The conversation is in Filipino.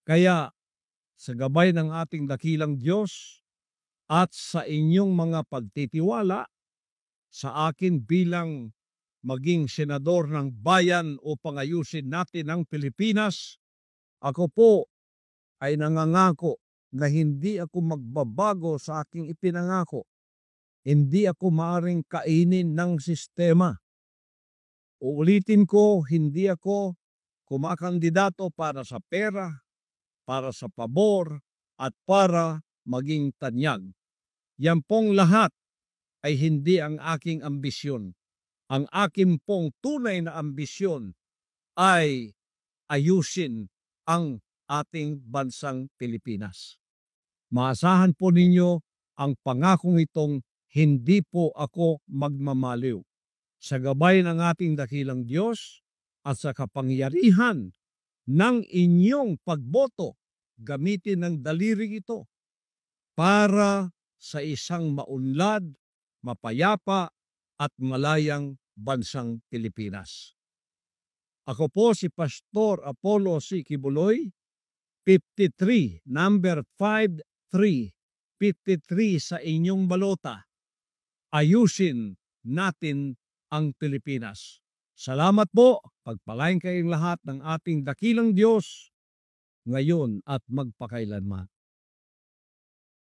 Kaya sa gabay ng ating dakilang Diyos at sa inyong mga pagtitiwala sa akin bilang maging senador ng bayan upang ayusin natin ang Pilipinas, ako po ay nangangako na hindi ako magbabago sa aking ipinangako. Hindi ako maaring kainin ng sistema. Uulitin ko, hindi ako kumakandidato para sa pera, para sa pabor, at para maging tanyag. Yan pong lahat ay hindi ang aking ambisyon. Ang aking pong tunay na ambisyon ay ayusin ang ating bansang Pilipinas. Maasahan po ninyo ang pangakong itong hindi po ako magmamaliw. Sa gabay ng ating dakilang Diyos at sa kapangyarihan ng inyong pagboto, gamitin ang daliring ito para sa isang maunlad, mapayapa at malayang bansang Pilipinas. Ako po si Pastor Apollo C. Kibuloy, 53, number 53, 53 sa inyong balota. Ayusin natin ang Pilipinas. Salamat po, pagpalain kayong lahat ng ating dakilang Diyos, ngayon at magpakailanman.